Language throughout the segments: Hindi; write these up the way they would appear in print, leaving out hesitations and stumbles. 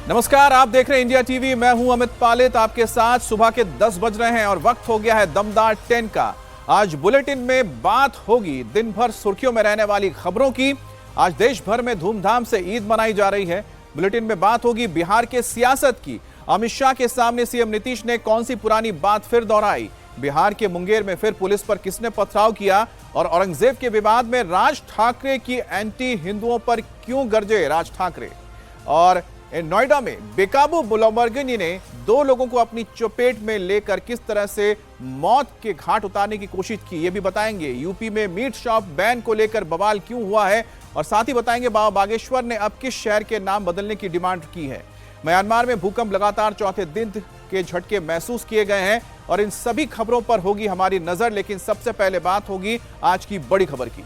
नमस्कार, आप देख रहे हैं इंडिया टीवी। मैं हूं अमित पालित आपके साथ। सुबह के 10 बज रहे हैं और वक्त हो गया है दमदार 10 का। आज बुलेटिन में बात होगी दिन भर सुर्खियों में रहने वाली खबरों की। आज देश भर में धूमधाम से ईद मनाई जा रही है। बुलेटिन में बात होगी बिहार के सियासत की। अमित शाह के सामने सीएम नीतीश ने कौन सी पुरानी बात फिर दोहराई। बिहार के मुंगेर में फिर पुलिस पर किसने पथराव किया और औरंगजेब के विवाद में राज ठाकरे की एंटी हिंदुओं पर क्यों गरजे राज ठाकरे। और नोएडा में बेकाबू लैम्बोर्गिनी ने 2 लोगों को अपनी चपेट में लेकर किस तरह से मौत के घाट उतारने की कोशिश की, ये भी बताएंगे। यूपी में मीट शॉप बैन को लेकर बवाल क्यों हुआ है और साथ ही बताएंगे बाबा बागेश्वर ने अब किस शहर के नाम बदलने की डिमांड की है। म्यांमार में भूकंप लगातार चौथे दिन के झटके महसूस किए गए हैं और इन सभी खबरों पर होगी हमारी नजर। लेकिन सबसे पहले बात होगी आज की बड़ी खबर की।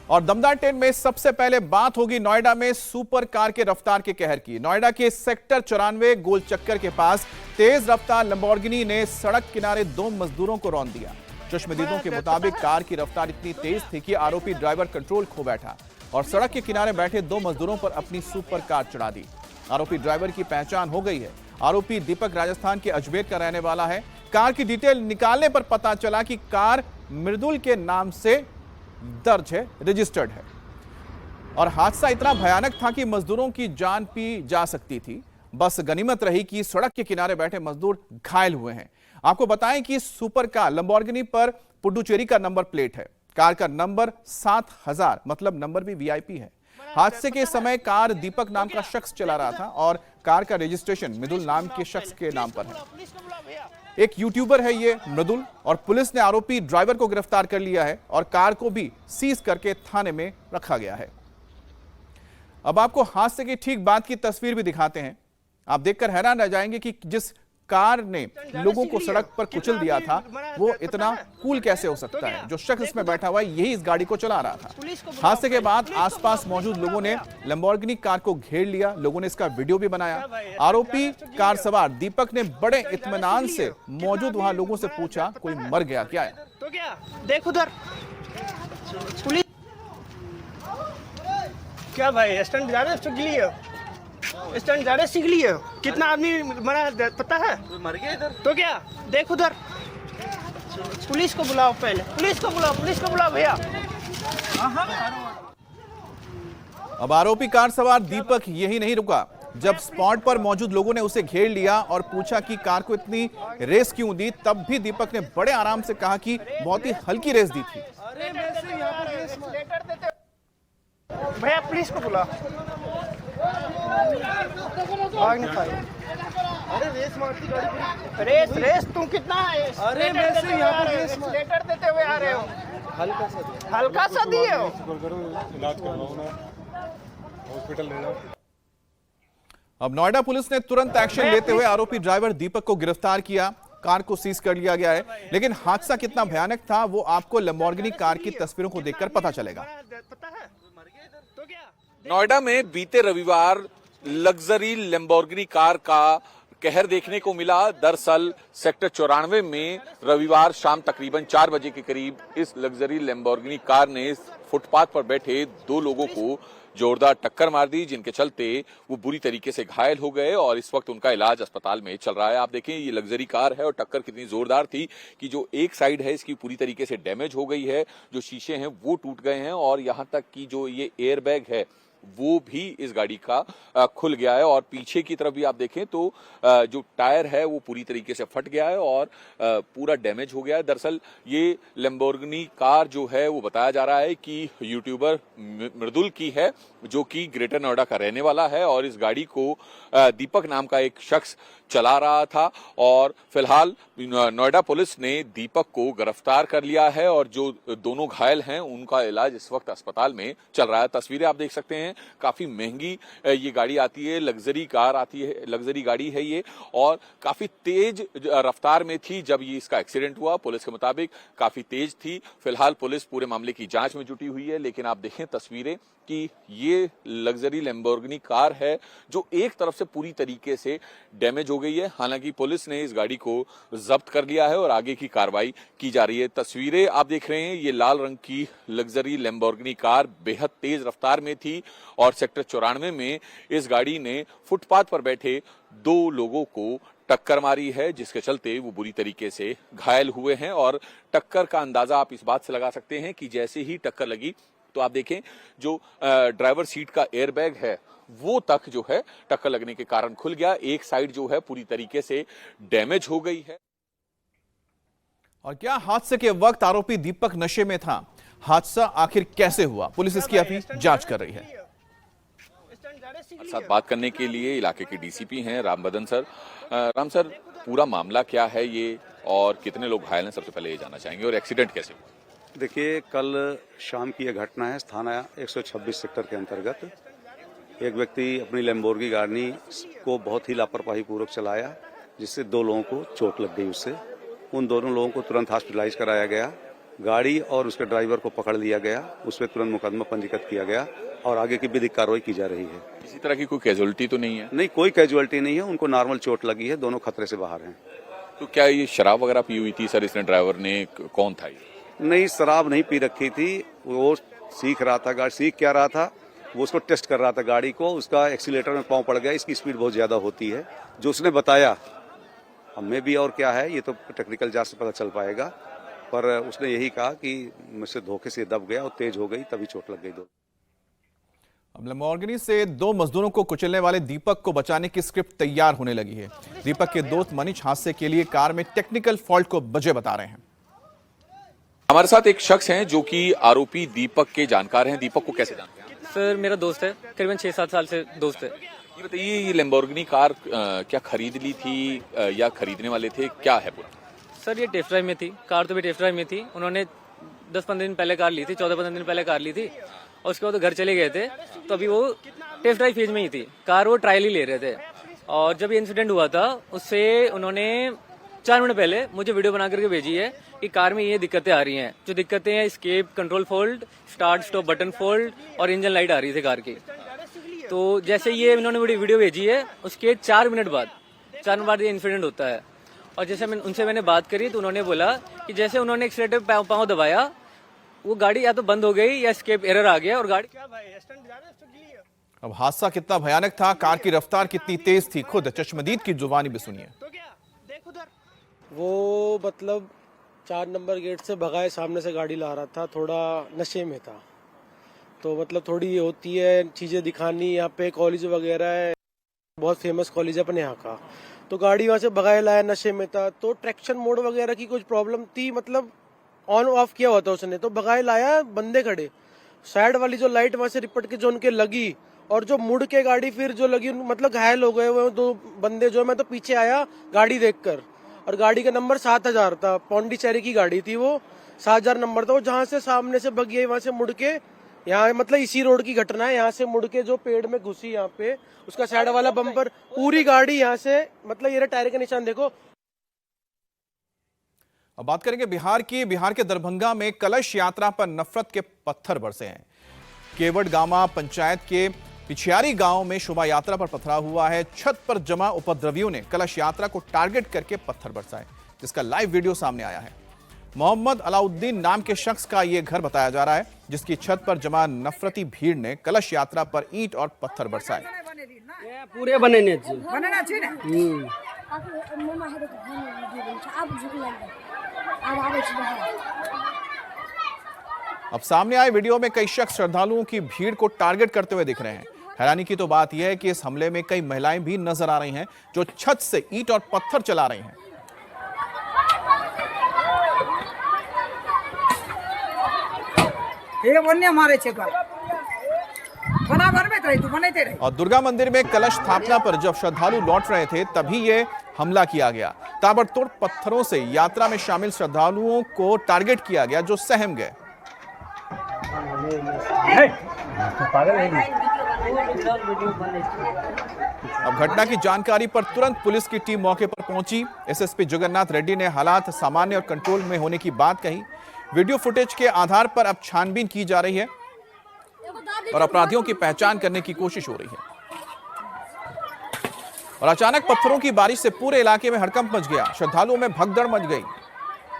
और दमदार 10 में सबसे पहले बात होगी नोएडा में सुपर कार के रफ्तार के कहर की। नोएडा के सेक्टर 94 गोल चक्कर के पास तेज रफ्तार लैम्बोर्गिनी ने सड़क किनारे 2 मजदूरों को रौंद दिया। चश्मदीदों के मुताबिक कार की रफ्तार इतनी तेज थी कि आरोपी ड्राइवर कंट्रोल खो बैठा और सड़क के किनारे बैठे 2 मजदूरों पर अपनी सुपर कार चढ़ा दी। आरोपी ड्राइवर की पहचान हो गई है। आरोपी दीपक राजस्थान के अजमेर का रहने वाला है। कार की डिटेल निकालने पर पता चला कि कार मृदुल के नाम से दर्ज है, रजिस्टर्ड है। और हादसा इतना भयानक था कि मजदूरों की जान भी जा सकती थी। बस गनीमत रही कि सड़क के किनारे बैठे मजदूर घायल हुए हैं। आपको बताएं कि सुपर कार लैम्बोर्गिनी पर पुडुचेरी का नंबर प्लेट है। कार का नंबर 7000, मतलब नंबर भी वीआईपी है। हादसे के समय कार दीपक नाम का शख्स चला रहा था और कार का रजिस्ट्रेशन मृदुल नाम के शख्स के नाम पर है। एक यूट्यूबर है ये मृदुल और पुलिस ने आरोपी ड्राइवर को गिरफ्तार कर लिया है और कार को भी सीज करके थाने में रखा गया है। अब आपको हादसे की ठीक बाद की तस्वीर भी दिखाते हैं। आप देखकर हैरान रह जाएंगे कि जिस कार ने लोगों को सड़क पर कुचल दिया था वो इतना कूल कैसे हो सकता है। जो शख्स इसमें बैठा हुआ है यही इस गाड़ी को चला रहा था। हादसे के बाद आसपास मौजूद लोगों ने लैम्बोर्गिनी कार को घेर लिया। लोगों ने इसका वीडियो भी बनाया। आरोपी कार सवार दीपक ने बड़े इत्मीनान से मौजूद वहां लोगों से पूछा, कोई मर गया क्या है? तो क्या देख उधर पुलिस क्या भाई स्टंट ज्यादा स्टंट ज्यादा सीख लिए। कितना आदमी मरा पता है? मर गया इधर। तो क्या देख उधर पुलिस को बुलाओ, पहले पुलिस को बुलाओ भैया। अब आरोपी कार सवार दीपक यही नहीं रुका। जब स्पॉट पर मौजूद लोगों ने उसे घेर लिया और पूछा कि कार को इतनी रेस क्यों दी, तब भी दीपक ने बड़े आराम से कहा कि बहुत ही हल्की रेस दी थी। भैया पुलिस को बुला। भाग नहीं पाए। अरे रेस मारती गाड़ी। रेस तुम कितना है? अरे वैसे यहाँ पे लेटर देते हुए आ रहे हो। हल्का सा दिए हो। इलाज करवाओ, हॉस्पिटल ले जाओ। अब नोएडा पुलिस ने तुरंत एक्शन लेते हुए आरोपी ड्राइवर दीपक को गिरफ्तार किया। कार को सीज कर लिया गया है। लेकिन हादसा कितना भयानक था वो आपको लैम्बोर्गिनी कार की तस्वीरों को देखकर पता चलेगा। नोएडा में बीते रविवार लग्जरी लैम्बोर्गिनी कार का कहर देखने को मिला। दरअसल सेक्टर 94 में रविवार शाम तकरीबन 4 बजे के करीब इस लग्जरी लैम्बोर्गिनी कार ने फुटपाथ पर बैठे 2 लोगों को जोरदार टक्कर मार दी, जिनके चलते वो बुरी तरीके से घायल हो गए और इस वक्त उनका इलाज अस्पताल में चल रहा है। आप देखें ये लग्जरी कार है और टक्कर कितनी जोरदार थी कि जो एक साइड है इसकी पूरी तरीके से डैमेज हो गई है। जो शीशे हैं वो टूट गए हैं और यहाँ तक कि जो ये एयरबैग है वो भी इस गाड़ी का खुल गया है और पीछे की तरफ भी आप देखें तो जो टायर है वो पूरी तरीके से फट गया है और पूरा डैमेज हो गया है। दरअसल ये लैम्बोर्गिनी कार जो है वो बताया जा रहा है कि यूट्यूबर मृदुल की है, जो कि ग्रेटर नोएडा का रहने वाला है और इस गाड़ी को दीपक नाम का एक शख्स चला रहा था और फिलहाल नोएडा पुलिस ने दीपक को गिरफ्तार कर लिया है और जो दोनों घायल हैं उनका इलाज इस वक्त अस्पताल में चल रहा है। तस्वीरें आप देख सकते हैं, काफी महंगी ये गाड़ी आती है, लग्जरी कार आती है, लग्जरी गाड़ी है ये और काफी तेज रफ्तार में थी जब ये इसका एक्सीडेंट हुआ। पुलिस के मुताबिक काफी तेज थी। फिलहाल पुलिस पूरे मामले की जांच में जुटी हुई है, लेकिन आप देखें तस्वीरें कि ये लग्जरी लैम्बोर्गिनी कार है जो एक तरफ से पूरी तरीके से डैमेज हो गई है। हालांकि पुलिस ने इस गाड़ी को जब्त कर लिया है और आगे की कार्रवाई की जा रही है। तस्वीरें आप देख रहे हैं, ये लाल रंग की लग्जरी लैम्बोर्गिनी कार बेहद तेज रफ्तार में थी और सेक्टर 94 में इस गाड़ी ने फुटपाथ पर बैठे 2 लोगों को टक्कर मारी है, जिसके चलते वो बुरी तरीके से घायल हुए हैं। और टक्कर का अंदाजा आप इस बात से लगा सकते हैं कि जैसे ही टक्कर लगी तो आप देखें जो ड्राइवर सीट का एयरबैग है वो तक जो है टक्कर लगने के कारण खुल गया। एक साइड जो है पूरी तरीके से डैमेज हो गई है। और क्या हादसे के वक्त आरोपी दीपक नशे में था? हादसा आखिर कैसे हुआ? पुलिस इसकी अभी जांच कर रही है। साथ बात करने के लिए इलाके के डीसीपी हैं राम बदन सर। राम सर, पूरा मामला क्या है ये और कितने लोग घायल हैं, सबसे पहले ये जानना चाहेंगे, और एक्सीडेंट कैसे हुआ? देखिए, कल शाम की यह घटना है थाना 126 सेक्टर के अंतर्गत। एक व्यक्ति अपनी लैम्बोर्गिनी गाड़ी को बहुत ही लापरवाही पूर्वक चलाया, जिससे 2 लोगों को चोट लग गई। उससे उन दोनों लोगों को तुरंत हॉस्पिटलाइज कराया गया। गाड़ी और उसके ड्राइवर को पकड़ लिया गया, उस पर तुरंत मुकदमा पंजीकृत किया गया और आगे की विधिक कार्रवाई की जा रही है। इसी तरह की कोई कैजुअलिटी तो नहीं है? नहीं, कोई कैजुअलिटी नहीं है। उनको नॉर्मल चोट लगी है, दोनों खतरे से बाहर हैं। तो क्या ये शराब वगैरह पी हुई थी सर इसने? ड्राइवर ने कौन था ये? नहीं, शराब नहीं पी रखी थी। वो सीख रहा था, गाड़ी सीख क्या रहा था, वो उसको टेस्ट कर रहा था गाड़ी को। उसका एक्सीलेटर में पांव पड़ गया, इसकी स्पीड बहुत ज्यादा होती है जो उसने बताया। हमें भी और क्या है ये तो टेक्निकल जांच से पता चल पाएगा, पर उसने यही कहा कि मुझसे धोखे से दब गया और तेज हो गई, तभी चोट लग गई। अब लैम्बोर्गिनी से 2 मजदूरों को कुचलने वाले दीपक को बचाने की स्क्रिप्ट तैयार होने लगी है। दीपक के दोस्त मनीष हादसे के लिए कार में टेक्निकल फॉल्ट को वजह बता रहे हैं। हमारे साथ एक शख्स हैं जो कि आरोपी दीपक के जानकार हैं। दीपक को कैसे जानते हैं? सर मेरा दोस्त है, करीबन 6-7 साल से दोस्त है। ये बताइए, ये लैम्बोर्गिनी कार क्या खरीद ली थी या खरीदने वाले थे, क्या है पूरा? सर ये टेस्ट ड्राइव में थी, कार तो भी टेस्ट ड्राइव में थी। उन्होंने 10-15 दिन पहले कार ली थी, 14-15 दिन पहले कार ली थी और उसके बाद घर चले गए थे। तो अभी वो टेस्ट ड्राइव फेज में ही थी, कार वो ट्रायल ही ले रहे थे। और जब ये इंसिडेंट हुआ था उससे उन्होंने 4 मिनट पहले मुझे वीडियो बना करके भेजी है कि कार में ये दिक्कतें आ रही हैं। जो दिक्कतें हैं, escape control fold, start stop button fold और इंजन लाइट आ रही थी कार की। तो जैसे ये इन्होंने वीडियो भेजी है उसके 4 मिनट बाद ये इंसिडेंट होता है। और जैसे मैंने बात करी तो उन्होंने बोला कि जैसे उन्होंने एक्सीलेटर पे पाँव दबाया, वो गाड़ी या तो बंद हो गई या स्केप एरर आ गया और गाड़ी। अब हादसा कितना भयानक था, कार की रफ्तार कितनी तेज थी, खुद चश्मदीद की जुबानी भी सुनिए। वो मतलब 4 नंबर गेट से भगाए, सामने से गाड़ी ला रहा था, थोड़ा नशे में था। तो मतलब थोड़ी होती है चीज़ें दिखानी, यहाँ पे कॉलेज वगैरह है, बहुत फेमस कॉलेज है अपने यहाँ का। तो गाड़ी वहाँ से भगाए लाया, नशे में था। तो ट्रैक्शन मोड वगैरह की कुछ प्रॉब्लम थी, मतलब ऑन ऑफ किया हुआ था उसने। तो भगाए लाया, बंदे खड़े, साइड वाली जो लाइट वहाँ से रिपट के जो उनके लगी और जो मुड़ के गाड़ी फिर जो लगी, मतलब घायल हो गए वो 2 बंदे। जो मैं तो पीछे आया गाड़ी देखकर, और गाड़ी का नंबर 7000 था, पौंडीचेरी की गाड़ी थी वो, 7000 नंबर था। वो जहाँ से सामने से भगी है वहाँ से मुड़ के यहाँ, मतलब इसी रोड की घटना है, यहाँ से मुड़ के जो पेड़ में घुसी यहाँ पे, उसका साइड वाला बम्पर, पूरी गाड़ी यहाँ से, मतलब ये टायर के निशान देखो। अब बात करेंगे बिहार की। बिहार के दरभंगा में कलश यात्रा पर नफरत के पत्थर बरसे हैं। केवड़गामा पंचायत के पिछियारी गांव में शोभा यात्रा पर पथराव हुआ है। छत पर जमा उपद्रवियों ने कलश यात्रा को टारगेट करके पत्थर बरसाए, जिसका लाइव वीडियो सामने आया है। मोहम्मद अलाउद्दीन नाम के शख्स का यह घर बताया जा रहा है, जिसकी छत पर जमा नफरती भीड़ ने कलश यात्रा पर ईंट और पत्थर बरसाए। पूरे बने अब सामने आए वीडियो में कई शख्स श्रद्धालुओं की भीड़ को टारगेट करते हुए दिख रहे हैं। हैरानी की तो बात यह है कि इस हमले में कई महिलाएं भी नजर आ रही हैं, जो छत से ईंट और पत्थर चला रही हैं। और दुर्गा मंदिर में कलश स्थापना पर जब श्रद्धालु लौट रहे थे तभी ये हमला किया गया। ताबड़तोड़ पत्थरों से यात्रा में शामिल श्रद्धालुओं को टारगेट किया गया, जो सहम गए। अब घटना की जानकारी पर तुरंत पुलिस की टीम मौके पर पहुंची। एसएसपी जगन्नाथ रेड्डी ने हालात सामान्य और कंट्रोल में होने की बात कही। वीडियो फुटेज के आधार पर अब छानबीन की जा रही है और अपराधियों की पहचान करने की कोशिश हो रही है। और अचानक पत्थरों की बारिश से पूरे इलाके में हड़कंप मच गया। श्रद्धालुओं में भगदड़ मच गई।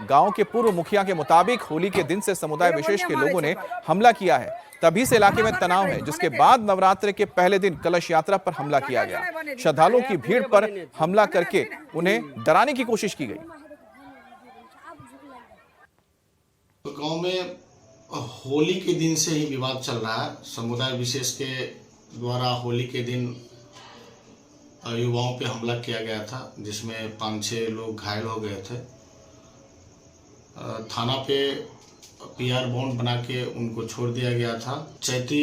गांव के पूर्व मुखिया के मुताबिक होली के दिन से समुदाय विशेष के लोगों ने हमला किया है, तभी से इलाके में तनाव है, जिसके बाद नवरात्र के पहले दिन कलश यात्रा पर हमला किया गया। श्रद्धालुओं की भीड़ पर हमला करके उन्हें डराने की कोशिश की गई। तो गांव में होली के दिन से ही विवाद चल रहा है। समुदाय विशेष के द्वारा होली के दिन युवाओं पे हमला किया गया था, जिसमें 5-6 लोग घायल हो गए थे। थाना पे पीआर बॉन्ड बना के उनको छोड़ दिया गया था। चैती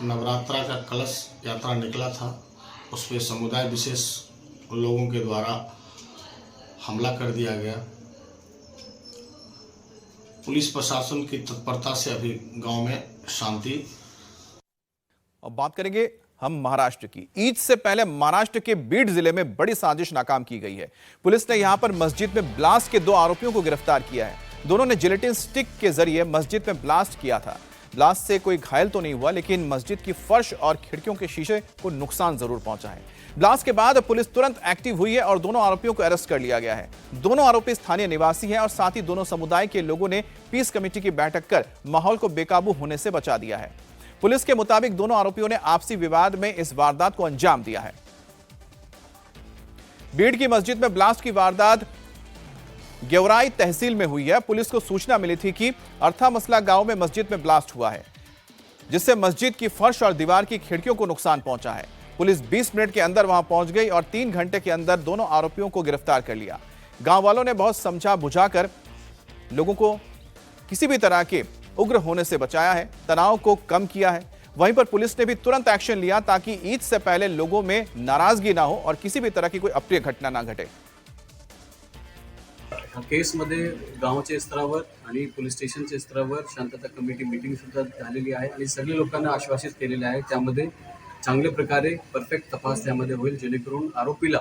नवरात्रा का कलश यात्रा निकला था, उस पर समुदाय विशेष लोगों के द्वारा हमला कर दिया गया। पुलिस प्रशासन की तत्परता से अभी गांव में शांति। अब बात करेंगे हम महाराष्ट्र की। ईद से पहले महाराष्ट्र के बीड जिले में बड़ी साजिश नाकाम की गई है। पुलिस ने यहां पर मस्जिद में ब्लास्ट के 2 आरोपियों को गिरफ्तार किया है। दोनों ने जिलेटिन स्टिक के जरिए मस्जिद में ब्लास्ट किया था। ब्लास्ट से कोई घायल तो नहीं हुआ, लेकिन मस्जिद की फर्श और खिड़कियों के शीशे को नुकसान जरूर पहुंचा है। ब्लास्ट के बाद पुलिस तुरंत एक्टिव हुई है और दोनों आरोपियों को अरेस्ट कर लिया गया है। दोनों आरोपी स्थानीय निवासी हैं और साथ ही दोनों समुदाय के लोगों ने पीस कमेटी की बैठक कर माहौल को बेकाबू होने से बचा दिया है। पुलिस के मुताबिक दोनों आरोपियों ने आपसी विवाद में इस वारदात को अंजाम दिया है। बीड की मस्जिद में ब्लास्ट की वारदात गेवराई तहसील में हुई है। पुलिस को सूचना मिली थी कि अर्था मसला गांव में मस्जिद में ब्लास्ट हुआ है, जिससे मस्जिद की फर्श और दीवार की खिड़कियों को नुकसान पहुंचा है। पुलिस 20 मिनट के अंदर वहां पहुंच गई और 3 घंटे के अंदर दोनों आरोपियों को गिरफ्तार कर लिया। गांव वालों ने बहुत समझा बुझाकर लोगों को किसी भी तरह के उग्र होने से बचाया है, तनाव को कम किया है। वहीं पर पुलिस ने भी तुरंत एक्शन लिया ताकि ईद से पहले लोगों में नाराजगी ना हो और किसी भी तरह की कोई अप्रिय घटना ना घटे। केसमध्ये गावाच्या स्तरावर आणि पोलीस स्टेशनच्या स्तरावर शांतता कमिटी मीटिंग सुद्धा झालेली आहे आणि सगळ्या लोकांना आश्वासित केलेले आहे। त्यामध्ये चांगल्या प्रकारे परफेक्ट तपास त्यामध्ये होईल, जेणेकरून आरोपीला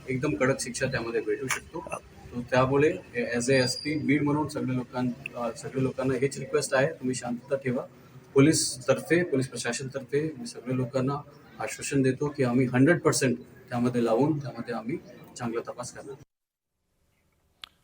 एकदम कडक शिक्षा त्यामध्ये भेटू शकतो। तो त्यामुळे ॲज ए एसपी बीड म्हणून सगळ्या लोकांना हेच रिक्वेस्ट आहे, तुम्ही शांतता ठेवा। पोलीस प्रशासनतर्फे मी सगळ्या लोकांना आश्वासन देतो की आम्ही 100% त्यामध्ये लावून त्यामध्ये आम्ही चांगला तपास करणार।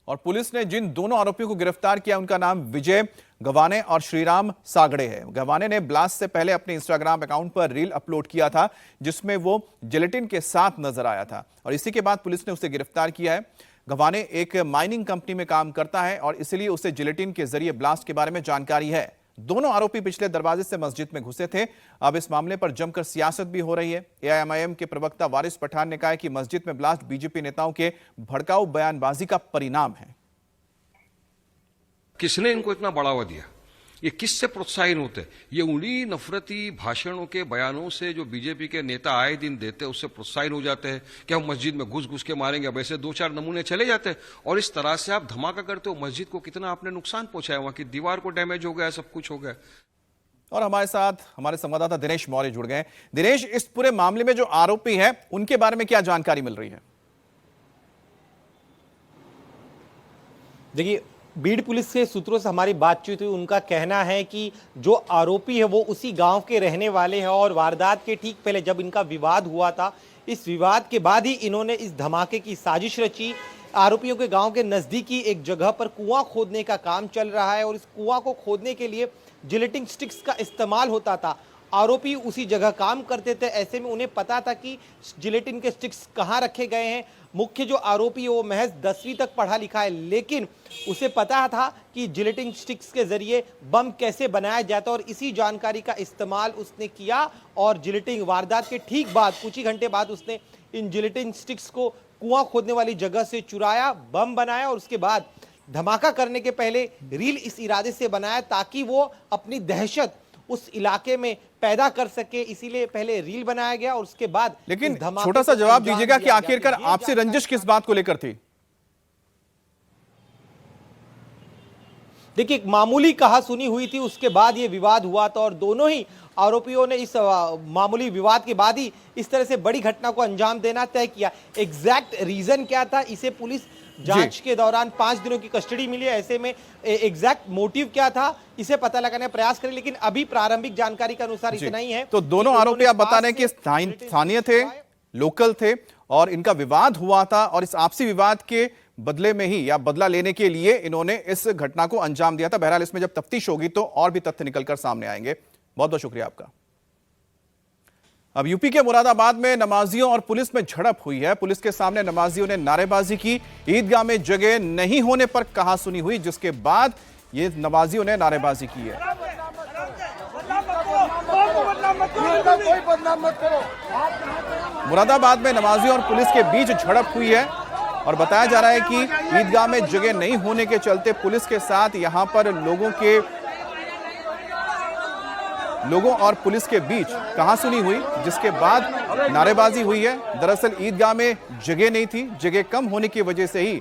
और पुलिस ने जिन दोनों आरोपियों को गिरफ्तार किया उनका नाम विजय गवाने और श्रीराम सागड़े है। गवाने ने ब्लास्ट से पहले अपने इंस्टाग्राम अकाउंट पर रील अपलोड किया था, जिसमें वो जिलेटिन के साथ नजर आया था और इसी के बाद पुलिस ने उसे गिरफ्तार किया है। गवाने एक माइनिंग कंपनी में काम करता है और इसलिए उसे जिलेटिन के जरिए ब्लास्ट के बारे में जानकारी है। दोनों आरोपी पिछले दरवाजे से मस्जिद में घुसे थे। अब इस मामले पर जमकर सियासत भी हो रही है। एआईएमआईएम के प्रवक्ता वारिस पठान ने कहा है कि मस्जिद में ब्लास्ट बीजेपी नेताओं के भड़काऊ बयानबाजी का परिणाम है। किसने इनको इतना बढ़ावा दिया? ये किससे प्रोत्साहित होते? ये उन्हीं नफरती भाषणों के बयानों से जो बीजेपी के नेता आए दिन देते हैं, उससे प्रोत्साहित हो जाते हैं कि हम मस्जिद में घुस घुस के मारेंगे। अब ऐसे 2-4 नमूने चले जाते हैं और इस तरह से आप धमाका करते हो। मस्जिद को कितना आपने नुकसान पहुंचाया, वहां की दीवार को डैमेज हो गया, सब कुछ हो गया। और हमारे साथ हमारे संवाददाता दिनेश मौर्य जुड़ गए। दिनेश, इस पूरे मामले में जो आरोपी है उनके बारे में क्या जानकारी मिल रही है? देखिए, बीड पुलिस के सूत्रों से हमारी बातचीत हुई। उनका कहना है कि जो आरोपी है वो उसी गांव के रहने वाले हैं और वारदात के ठीक पहले जब इनका विवाद हुआ था, इस विवाद के बाद ही इन्होंने इस धमाके की साजिश रची। आरोपियों के गांव के नज़दीकी एक जगह पर कुआं खोदने का काम चल रहा है और इस कुआं को खोदने के लिए जिलेटिन स्टिक्स का इस्तेमाल होता था। आरोपी उसी जगह काम करते थे, ऐसे में उन्हें पता था कि जिलेटिन के स्टिक्स कहाँ रखे गए हैं। मुख्य जो आरोपी है वो महज 10वीं तक पढ़ा लिखा है, लेकिन उसे पता था कि जिलेटिन स्टिक्स के जरिए बम कैसे बनाया जाता है और इसी जानकारी का इस्तेमाल उसने किया और जिलेटिन वारदात के ठीक बाद कुछ ही घंटे बाद उसने इन जिलेटिन स्टिक्स को कुआं खोदने वाली जगह से चुराया, बम बनाया और उसके बाद धमाका करने के पहले रील इस इरादे से बनाया ताकि वो अपनी दहशत उस इलाके में पैदा कर सके, इसीलिए पहले रील बनाया गया और उसके बाद। लेकिन छोटा सा जवाब दीजिएगा कि आखिरकार आपसे रंजिश किस बात को लेकर थी? देखिए, एक मामूली कहासुनी हुई थी, उसके बाद ये विवाद हुआ था और दोनों ही आरोपियों ने इस मामूली विवाद के बाद ही इस तरह से बड़ी घटना को अंजाम देना तय किया। एग्जैक्ट रीजन क्या था, इसे पुलिस जांच के दौरान 5 दिनों की कस्टडी मिली है। ऐसे में एग्जैक्ट मोटिव क्या था इसे पता लगाने का प्रयास करें, लेकिन अभी प्रारंभिक जानकारी के अनुसार इतना ही है। तो दोनों आरोपी आप बता रहे हैं कि स्थानीय थे, लोकल थे और इनका विवाद हुआ था और इस आपसी विवाद के बदले में ही या बदला लेने के लिए इन्होंने इस घटना को अंजाम दिया था। बहरहाल इसमें जब तफ्तीश होगी तो और भी तथ्य निकलकर सामने आएंगे। बहुत बहुत शुक्रिया आपका। अब यूपी के मुरादाबाद में नमाजियों और पुलिस में झड़प हुई है। पुलिस के सामने नमाजियों ने नारेबाजी की। ईदगाह में जगह नहीं होने पर कहासुनी हुई, जिसके बाद ये नमाजियों ने नारेबाजी की है। मुरादाबाद में नमाजियों और पुलिस के बीच झड़प हुई है और बताया जा रहा है कि ईदगाह में जगह नहीं होने के चलते पुलिस के साथ यहां पर लोगों और पुलिस के बीच कहासुनी हुई, जिसके बाद नारेबाजी हुई है। दरअसल ईदगाह में जगह नहीं थी, जगह कम होने की वजह से ही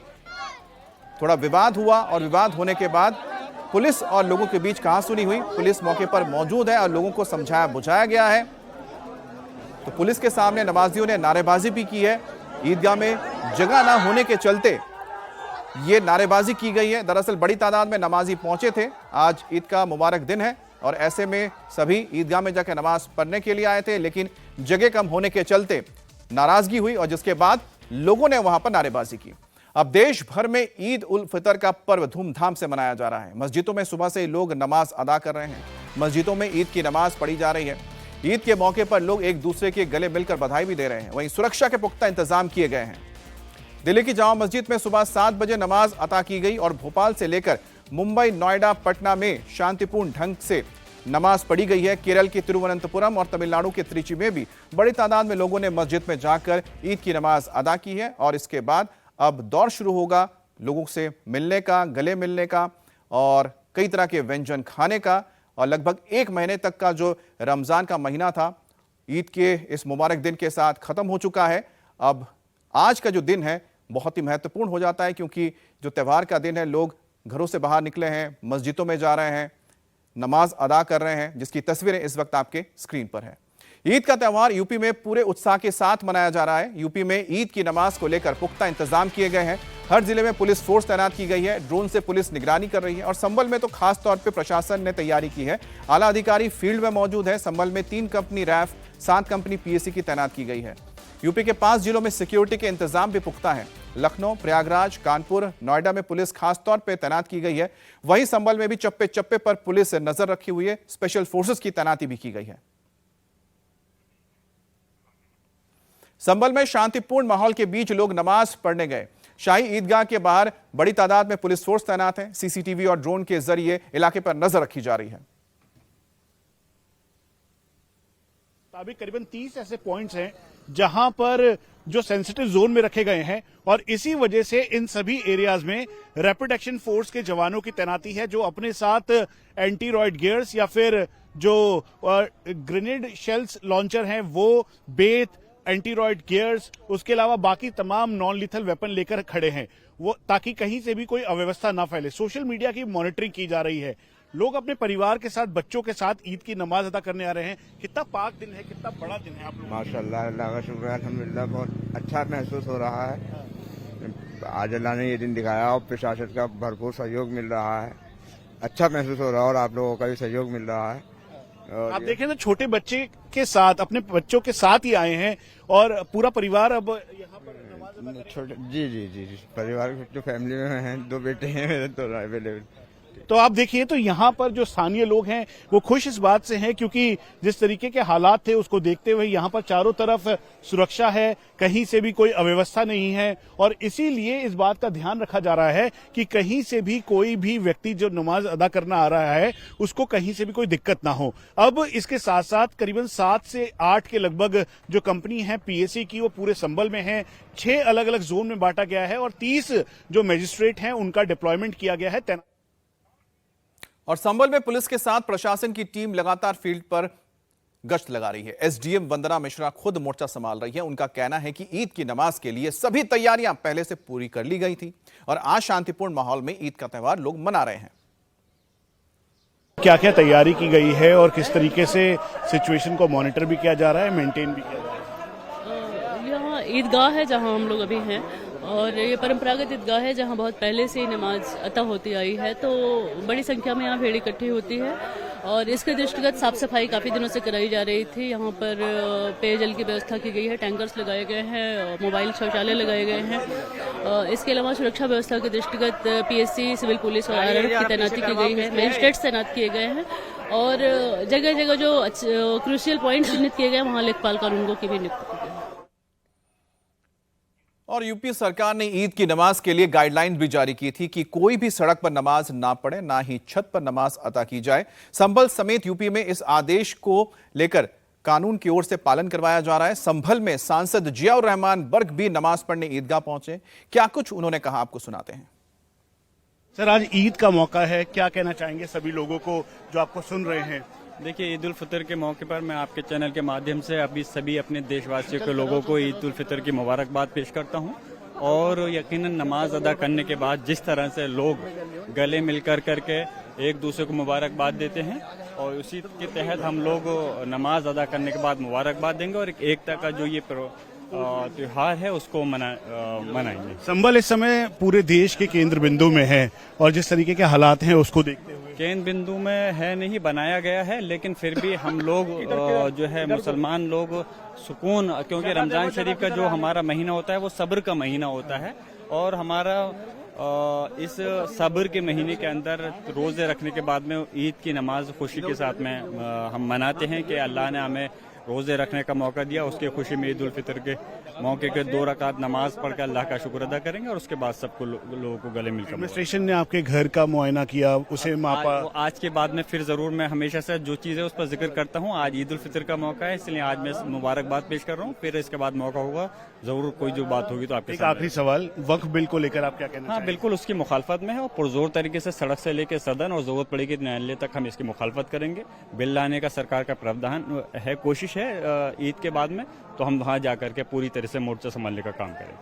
थोड़ा विवाद हुआ और विवाद होने के बाद पुलिस और लोगों के बीच कहासुनी हुई। पुलिस मौके पर मौजूद है और लोगों को समझाया बुझाया गया है। तो पुलिस के सामने नमाजियों ने नारेबाजी भी की है। ईदगाह में जगह ना होने के चलते ये नारेबाजी की गई है। दरअसल बड़ी तादाद में नमाजी पहुंचे थे। आज ईद का मुबारक दिन है और ऐसे में सभी ईदगाह में जाकर नमाज पढ़ने के लिए आए थे, लेकिन जगह कम होने के चलते नाराजगी हुई और जिसके बाद लोगों ने वहां पर नारेबाजी की। अब देश भर में ईद उल फितर का पर्व धूमधाम से मनाया जा रहा है। मस्जिदों में सुबह से ही लोग नमाज अदा कर रहे हैं। मस्जिदों में ईद की नमाज पढ़ी जा रही है। ईद के मौके पर लोग एक दूसरे के गले मिलकर बधाई भी दे रहे हैं। वहीं सुरक्षा के पुख्ता इंतजाम किए गए हैं। दिल्ली की जामा मस्जिद में सुबह 7 बजे नमाज अता की गई और भोपाल से लेकर मुंबई, नोएडा, पटना में शांतिपूर्ण ढंग से नमाज पढ़ी गई है। केरल के तिरुवनंतपुरम और तमिलनाडु के त्रिची में भी बड़ी तादाद में लोगों ने मस्जिद में जाकर ईद की नमाज अदा की है और इसके बाद अब दौर शुरू होगा लोगों से मिलने का, गले मिलने का और कई तरह के व्यंजन खाने का। और लगभग 1 महीने तक का जो रमजान का महीना था ईद के इस मुबारक दिन के साथ खत्म हो चुका है। अब आज का जो दिन है बहुत ही महत्वपूर्ण हो जाता है, क्योंकि जो त्यौहार का दिन है, लोग घरों से बाहर निकले हैं, मस्जिदों में जा रहे हैं, नमाज अदा कर रहे हैं, जिसकी तस्वीरें इस वक्त आपके स्क्रीन पर है। ईद का त्यौहार यूपी में पूरे उत्साह के साथ मनाया जा रहा है। यूपी में ईद की नमाज को लेकर पुख्ता इंतजाम किए गए हैं। हर जिले में पुलिस फोर्स तैनात की गई है। ड्रोन से पुलिस निगरानी कर रही है और संभल में तो खास तौर पे प्रशासन ने तैयारी की है। आला अधिकारी फील्ड में मौजूद है। संभल में 3 कंपनी रैफ, 7 कंपनी पीएसी की तैनात की गई है। यूपी के 5 जिलों में सिक्योरिटी के इंतजाम भी पुख्ता है। लखनऊ, प्रयागराज, कानपुर, नोएडा में पुलिस खास तौर पर तैनात की गई है। वहीं संभल में भी चप्पे चप्पे पर पुलिस नजर रखी हुई है। स्पेशल फोर्सेस की तैनाती भी की गई है। संभल में शांतिपूर्ण माहौल के बीच लोग नमाज पढ़ने गए। शाही ईदगाह के बाहर बड़ी तादाद में पुलिस फोर्स तैनात है। सीसीटीवी और ड्रोन के जरिए इलाके पर नजर रखी जा रही है। अभी करीबन 30 ऐसे पॉइंट्स हैं जहां पर जो सेंसिटिव जोन में रखे गए हैं और इसी वजह से इन सभी एरियाज में रैपिड एक्शन फोर्स के जवानों की तैनाती है, जो अपने साथ एंटी रॉयड गियर्स या फिर जो ग्रेनेड शेल्स लॉन्चर हैं वो, बेत, एंटी रॉयड गियर्स, उसके अलावा बाकी तमाम नॉन लीथल वेपन लेकर खड़े हैं, वो ताकि कहीं से भी कोई अव्यवस्था ना फैले। सोशल मीडिया की मॉनिटरिंग की जा रही है। लोग अपने परिवार के साथ, बच्चों के साथ ईद की नमाज अदा करने आ रहे हैं। कितना पाक दिन है, कितना बड़ा दिन है आप लोग। माशाअल्लाह, अल्लाह का शुक्र है, अल्हम्दुलिल्लाह, बहुत अच्छा महसूस हो रहा है। आज अल्लाह ने ये दिन दिखाया और प्रशासन का भरपूर सहयोग मिल रहा है। अच्छा महसूस हो रहा है और आप लोगों का भी सहयोग मिल रहा है। आप देखें तो छोटे बच्चे के साथ, अपने बच्चों के साथ ही आए हैं और पूरा परिवार अब यहाँ पर नमाज छोटे जी परिवार जो फैमिली में हैं, 2 बेटे हैं मेरे, तो अवेलेबल। तो आप देखिए तो यहाँ पर जो स्थानीय लोग हैं वो खुश इस बात से हैं, क्योंकि जिस तरीके के हालात थे उसको देखते हुए यहाँ पर चारों तरफ सुरक्षा है, कहीं से भी कोई अव्यवस्था नहीं है और इसीलिए इस बात का ध्यान रखा जा रहा है कि कहीं से भी कोई भी व्यक्ति जो नमाज अदा करना आ रहा है उसको कहीं से भी कोई दिक्कत ना हो। अब इसके साथ साथ करीबन 7 से 8 के लगभग जो कंपनी है पीएसी की, वो पूरे संभल में है। 6 अलग अलग जोन में बांटा गया है और 30 जो मजिस्ट्रेट हैं उनका डिप्लॉयमेंट किया गया है। और संभल में पुलिस के साथ प्रशासन की टीम लगातार फील्ड पर गश्त लगा रही है। एसडीएम वंदना मिश्रा खुद मोर्चा संभाल रही है। उनका कहना है कि ईद की नमाज के लिए सभी तैयारियां पहले से पूरी कर ली गई थी और आज शांतिपूर्ण माहौल में ईद का त्यौहार लोग मना रहे हैं। क्या क्या तैयारी की गई है और किस तरीके से सिचुएशन को मॉनिटर भी किया जा रहा है, मेंटेन भी किया जा रहा है। यहाँ ईदगाह है जहाँ हम लोग अभी हैं और ये परंपरागत ईदगाह है जहाँ बहुत पहले से ही नमाज अता होती आई है, तो बड़ी संख्या में यहाँ भीड़ इकट्ठी होती है और इसके दृष्टिगत साफ सफाई काफ़ी दिनों से कराई जा रही थी। यहाँ पर पेयजल की व्यवस्था की गई है, टैंकर्स लगाए गए हैं, मोबाइल शौचालय लगाए गए हैं। इसके अलावा सुरक्षा व्यवस्था के दृष्टिगत पीएससी, सिविल पुलिस और आरआरएफ की तैनाती की गई है, मजिस्ट्रेट्स तैनात किए गए हैं और जगह जगह जो क्रूशियल पॉइंट चिन्हित किए गए वहाँ लेखपाल कानूनगो की भी नियुक्ति की गई। और यूपी सरकार ने ईद की नमाज के लिए गाइडलाइन भी जारी की थी कि कोई भी सड़क पर नमाज ना पढ़े, ना ही छत पर नमाज अता की जाए। संभल समेत यूपी में इस आदेश को लेकर कानून की ओर से पालन करवाया जा रहा है। संभल में सांसद जियाउर रहमान बर्ग भी नमाज पढ़ने ईदगाह पहुंचे। क्या कुछ उन्होंने कहा, आपको सुनाते हैं। सर, आज ईद का मौका है, क्या कहना चाहेंगे सभी लोगों को जो आपको सुन रहे हैं? देखिए, ईद उल फितर के मौके पर मैं आपके चैनल के माध्यम से अभी सभी अपने देशवासियों के लोगों को ईद उल फितर की मुबारकबाद पेश करता हूं। और यकीनन नमाज अदा करने के बाद जिस तरह से लोग गले मिलकर करके एक दूसरे को मुबारकबाद देते हैं और उसी के तहत हम लोग नमाज अदा करने के बाद मुबारकबाद देंगे और एकता का जो ये त्योहार है उसको मनाएंगे। संभल इस समय पूरे देश के केंद्र बिंदु में है और जिस तरीके के हालात हैं उसको देखते हुए केंद्र बिंदु में है नहीं, बनाया गया है, लेकिन फिर भी हम लोग जो है मुसलमान लोग सुकून, क्योंकि रमजान शरीफ का जो हमारा महीना होता है वो सब्र का महीना होता है और हमारा इस सब्र के महीने के अंदर रोजे रखने के बाद में ईद की नमाज खुशी के साथ में हम मनाते हैं कि अल्लाह ने हमें रोजे रखने का मौका दिया। उसके खुशी में ईद उल फितर के मौके के 2 रकात नमाज पढ़कर अल्लाह का शुक्र अदा करेंगे और उसके बाद सबको लोगों को गले मिलकर। एडमिनिस्ट्रेशन ने आपके घर का मुआयना किया, उसे मापा? आज के बाद में फिर जरूर मैं हमेशा से जो चीज़ है उस पर जिक्र करता हूँ। आज ईद उल फितर का मौका है, इसलिए आज मैं मुबारकबाद पेश कर रहा हूँ। फिर इसके बाद मौका होगा, जरूर कोई जो बात होगी तो आपके। एक आखिरी सवाल, वक्फ बिल को लेकर आप क्या कहना? हाँ, बिल्कुल उसकी मुखालफत में है और पुरजोर तरीके से सड़क से लेकर सदन और जरूरत पड़ेगी न्यायालय तक हम इसकी मुखालफत करेंगे। बिल लाने का सरकार का प्रावधान है, कोशिश है ईद के बाद में, तो हम वहां जाकर के पूरी तरह से मोर्चा संभालने का काम करें।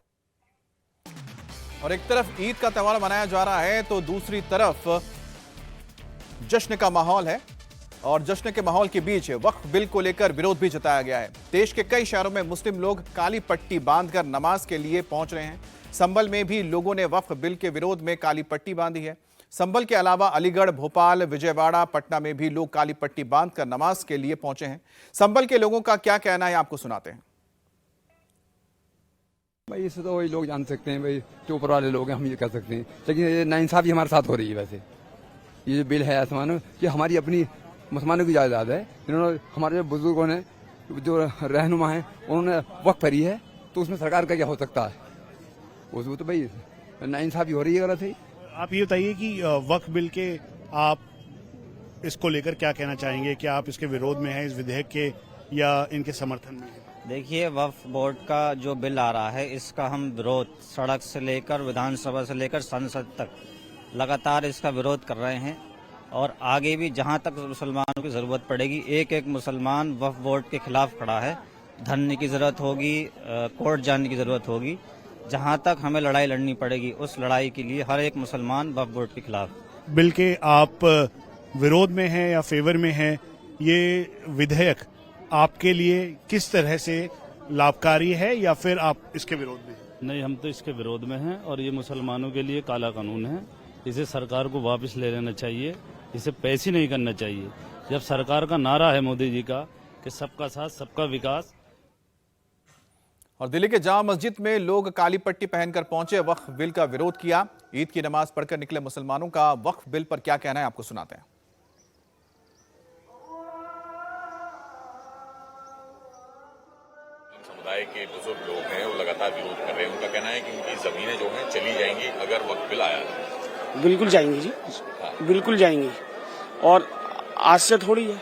और एक तरफ ईद का त्योहार मनाया जा रहा है तो दूसरी तरफ जश्न का माहौल है और जश्न के माहौल के बीच वक्फ बिल को लेकर विरोध भी जताया गया है। देश के कई शहरों में मुस्लिम लोग काली पट्टी बांधकर नमाज के लिए पहुंच रहे हैं। संभल में भी लोगों ने वक्फ बिल के विरोध में काली पट्टी बांधी है। संभल के अलावा अलीगढ़, भोपाल, विजयवाड़ा, पटना में भी लोग काली पट्टी बांधकर नमाज के लिए पहुंचे हैं। संभल के लोगों का क्या कहना है, आपको सुनाते हैं। भाई इसे तो वही लोग जान सकते हैं, भाई जो ऊपर वाले लोग हैं, हम ये कह सकते हैं, लेकिन ये नाइंसाफी हमारे साथ हो रही है। वैसे ये जो बिल है आसमानों ये हमारी अपनी मुसलमानों की जायदाद है। इन्होंने हमारे जो बुजुर्गों ने जो रहनुमा है उन्होंने वक्फ करी है, तो उसमें सरकार का क्या हो सकता है? वो तो भाई नाइंसाफी हो रही है, गलत है। आप ये बताइए कि वक्फ बिल के आप इसको लेकर क्या कहना चाहेंगे? क्या आप इसके विरोध में हैं, इस विधेयक के, या इनके समर्थन में? देखिए, वक्फ बोर्ड का जो बिल आ रहा है इसका हम विरोध सड़क से लेकर विधानसभा से लेकर संसद तक लगातार इसका विरोध कर रहे हैं और आगे भी जहां तक मुसलमानों की जरूरत पड़ेगी एक एक मुसलमान वक्फ बोर्ड के खिलाफ खड़ा है। धरने की जरूरत होगी, कोर्ट जाने की जरूरत होगी, जहां तक हमें लड़ाई लड़नी पड़ेगी उस लड़ाई के लिए हर एक मुसलमान वक्फ बोर्ड के खिलाफ। बिल के आप विरोध में हैं या फेवर में हैं? ये विधेयक आपके लिए किस तरह से लाभकारी है या फिर आप इसके विरोध में? नहीं, हम तो इसके विरोध में हैं और ये मुसलमानों के लिए काला कानून है। इसे सरकार को वापस ले लेना चाहिए, इसे पेश ही नहीं करना चाहिए। जब सरकार का नारा है मोदी जी का कि सबका साथ सबका विकास। और दिल्ली के जामा मस्जिद में लोग काली पट्टी पहनकर पहुंचे, वक्फ बिल का विरोध किया। ईद की नमाज पढ़कर निकले मुसलमानों का वक्फ बिल पर क्या कहना है, आपको सुनाते हैं। समुदाय के बुजुर्ग लोग हैं वो लगातार विरोध कर रहे हैं। उनका कहना है कि उनकी जमीनें जो हैं चली जाएंगी अगर वक्फ बिल आया। बिल्कुल जाएंगी जी, बिल्कुल जाएंगी। और आज से थोड़ी है,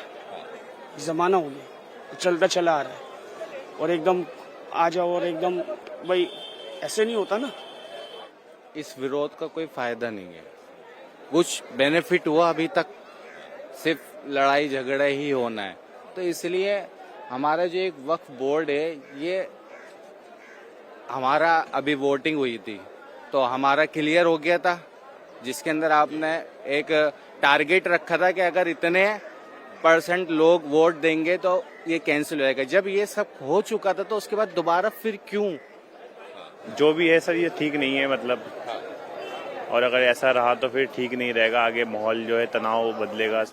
जमाना हो गया, चलता चला आ रहा है और एकदम आ जाओ और एकदम भाई ऐसे नहीं होता ना। इस विरोध का कोई फायदा नहीं है, कुछ बेनिफिट हुआ अभी तक, सिर्फ लड़ाई झगड़ा ही होना है। तो इसलिए हमारा जो एक वक्फ बोर्ड है, ये हमारा अभी वोटिंग हुई थी तो हमारा क्लियर हो गया था, जिसके अंदर आपने एक टारगेट रखा था कि अगर इतने % लोग वोट देंगे तो ये कैंसिल होएगा। जब ये सब हो चुका था तो उसके बाद दोबारा फिर क्यों? जो भी है सर ये ठीक नहीं है, मतलब और अगर ऐसा रहा तो फिर ठीक नहीं रहेगा। आगे माहौल जो है तनाव बदलेगा।